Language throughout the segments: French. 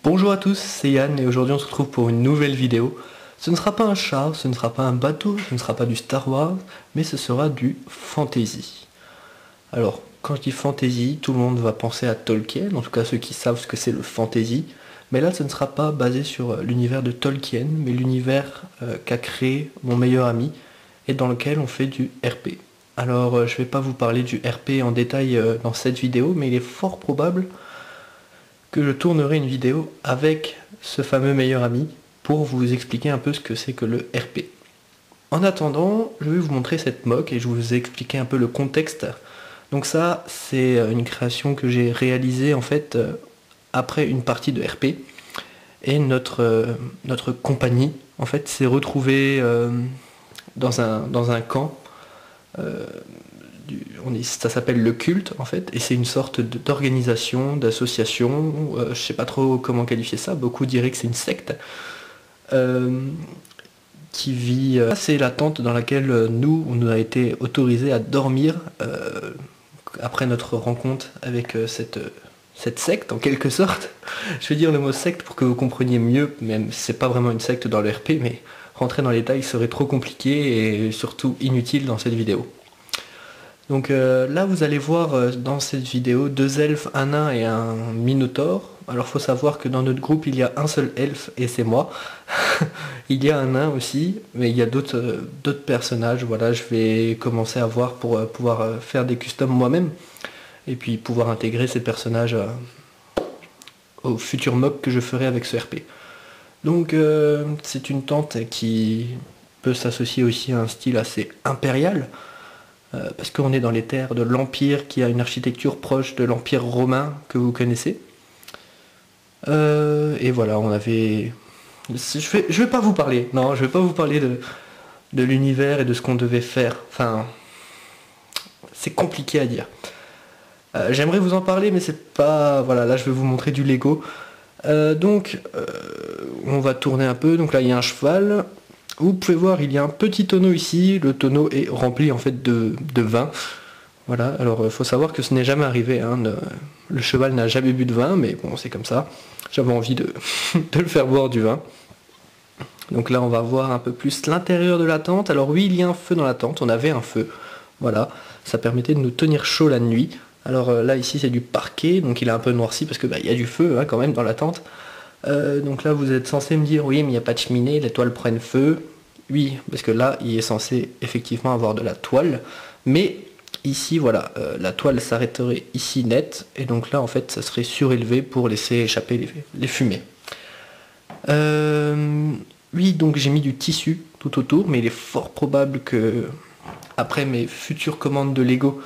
Bonjour à tous, c'est Yann et aujourd'hui on se retrouve pour une nouvelle vidéo. Ce ne sera pas un char, ce ne sera pas un bateau, ce ne sera pas du Star Wars, mais ce sera du fantasy. Alors, quand je dis fantasy, tout le monde va penser à Tolkien, en tout cas ceux qui savent ce que c'est le fantasy. Mais là, ce ne sera pas basé sur l'univers de Tolkien, mais l'univers qu'a créé mon meilleur ami et dans lequel on fait du RP. Alors, je ne vais pas vous parler du RP en détail dans cette vidéo, mais il est fort probable que je tournerai une vidéo avec ce fameux meilleur ami pour vous expliquer un peu ce que c'est que le RP. En attendant, je vais vous montrer cette mock et je vais vous expliquer un peu le contexte. Donc ça, c'est une création que j'ai réalisée en fait après une partie de RP. Et notre compagnie en fait s'est retrouvée dans un camp. Ça s'appelle le culte en fait, et c'est une sorte d'organisation, d'association, je sais pas trop comment qualifier ça, beaucoup diraient que c'est une secte, qui vit... c'est la tente dans laquelle on a été autorisé à dormir après notre rencontre avec cette secte en quelque sorte. Je vais dire le mot secte pour que vous compreniez mieux, même si c'est pas vraiment une secte dans le RP, mais rentrer dans les détails serait trop compliqué et surtout inutile dans cette vidéo. Donc là vous allez voir dans cette vidéo deux elfes, un nain et un minotaure. Alors faut savoir que dans notre groupe il y a un seul elfe et c'est moi. Il y a un nain aussi, mais il y a d'autres personnages. Voilà, je vais commencer à voir pour pouvoir faire des customs moi-même. Et puis pouvoir intégrer ces personnages au futur mock que je ferai avec ce RP. Donc c'est une tente qui peut s'associer aussi à un style assez impérial. Parce qu'on est dans les terres de l'Empire qui a une architecture proche de l'Empire romain que vous connaissez. Et voilà, on avait... Je vais pas vous parler, non, je vais pas vous parler de l'univers et de ce qu'on devait faire. Enfin, c'est compliqué à dire. J'aimerais vous en parler, mais c'est pas... Voilà, là je vais vous montrer du Lego. Donc, on va tourner un peu. Donc là, il y a un cheval. Vous pouvez voir, il y a un petit tonneau ici. Le tonneau est rempli en fait de vin. Voilà, alors il faut savoir que ce n'est jamais arrivé. Hein. Le cheval n'a jamais bu de vin, mais bon, c'est comme ça. J'avais envie de le faire boire du vin. Donc là, on va voir un peu plus l'intérieur de la tente. Alors oui, il y a un feu dans la tente. On avait un feu. Voilà, ça permettait de nous tenir chaud la nuit. Alors là, ici, c'est du parquet. Donc il est un peu noirci parce que il y a du feu hein, quand même dans la tente. Donc là vous êtes censé me dire oui mais il n'y a pas de cheminée, les toiles prennent feu. Oui, parce que là il est censé effectivement avoir de la toile, mais ici voilà, la toile s'arrêterait ici net, et donc là en fait ça serait surélevé pour laisser échapper les fumées. Oui, donc j'ai mis du tissu tout autour, mais il est fort probable que après mes futures commandes de Lego,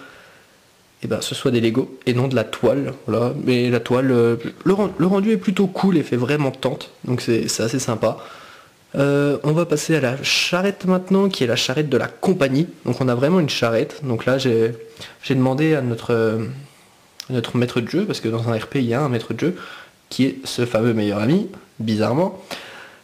et ben ce soit des Lego et non de la toile, voilà. Mais la toile, le rendu est plutôt cool et fait vraiment tente, donc c'est assez sympa. On va passer à la charrette maintenant, qui est la charrette de la compagnie. Donc on a vraiment une charrette. Donc là j'ai demandé à notre maître de jeu, parce que dans un RP il y a un maître de jeu, qui est ce fameux meilleur ami, bizarrement,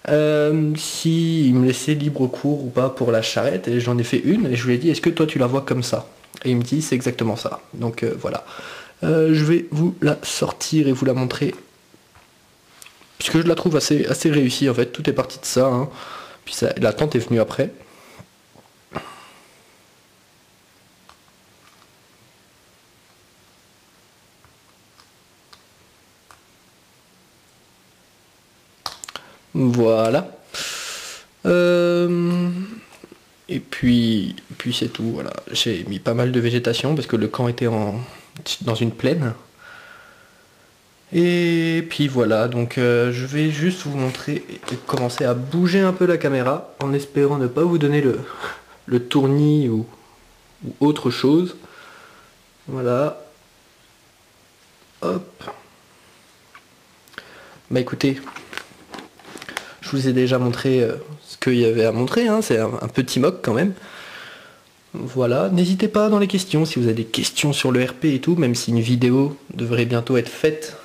si il me laissait libre cours ou pas pour la charrette, et j'en ai fait une, et je lui ai dit est-ce que toi tu la vois comme ça? Et il me dit c'est exactement ça. Donc voilà. Je vais vous la sortir et vous la montrer. Puisque je la trouve assez réussie en fait. Tout est parti de ça. Hein. Puis ça, la tente est venue après. Voilà. Et puis c'est tout, voilà. J'ai mis pas mal de végétation parce que le camp était dans une plaine. Et puis voilà, donc je vais juste vous montrer et commencer à bouger un peu la caméra en espérant ne pas vous donner le tournis ou autre chose. Voilà. Hop. Bah écoutez, je vous ai déjà montré ce qu'il y avait à montrer, hein. C'est un petit mock quand même. Voilà, n'hésitez pas dans les questions si vous avez des questions sur le RP et tout, même si une vidéo devrait bientôt être faite.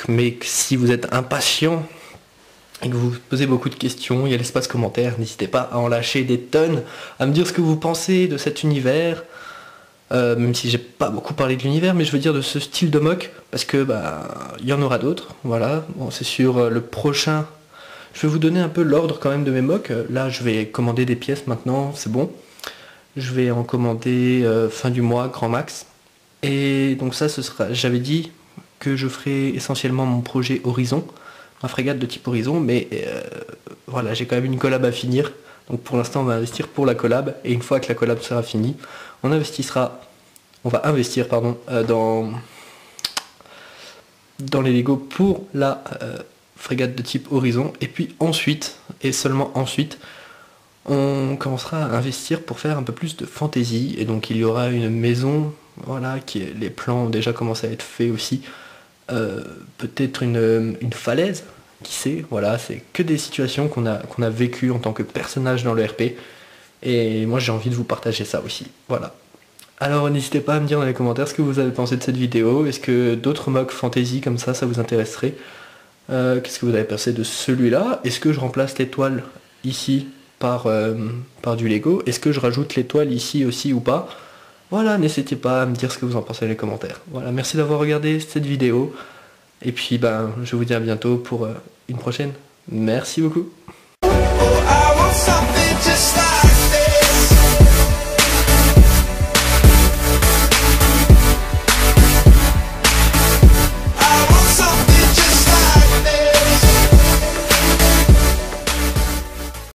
Mais si vous êtes impatient et que vous posez beaucoup de questions, il y a l'espace commentaire, n'hésitez pas à en lâcher des tonnes, à me dire ce que vous pensez de cet univers. même si j'ai pas beaucoup parlé de l'univers, mais je veux dire de ce style de mock, parce que il y en aura d'autres, voilà. Bon, c'est sur le prochain. Je vais vous donner un peu l'ordre quand même de mes mocks. Là, je vais commander des pièces maintenant, c'est bon. Je vais en commander fin du mois, grand max. Et donc ça, ce sera. J'avais dit que je ferai essentiellement mon projet Horizon, ma frégate de type Horizon, mais voilà, j'ai quand même une collab à finir. Donc pour l'instant, on va investir pour la collab, et une fois que la collab sera finie, on va investir pardon, dans les Lego pour la frégate de type Horizon, et puis ensuite, et seulement ensuite, on commencera à investir pour faire un peu plus de fantasy, et donc il y aura une maison, voilà, les plans ont déjà commencé à être faits aussi, peut-être une falaise, qui sait, voilà, c'est que des situations qu'on a vécues en tant que personnage dans le RP, et moi j'ai envie de vous partager ça aussi, voilà. Alors n'hésitez pas à me dire dans les commentaires ce que vous avez pensé de cette vidéo, est-ce que d'autres mocks fantasy comme ça vous intéresserait? Qu'est-ce que vous avez pensé de celui-là? Est-ce que je remplace l'étoile ici par du Lego? Est-ce que je rajoute l'étoile ici aussi ou pas? Voilà, n'hésitez pas à me dire ce que vous en pensez dans les commentaires. Voilà, merci d'avoir regardé cette vidéo. Et puis je vous dis à bientôt pour une prochaine. Merci beaucoup.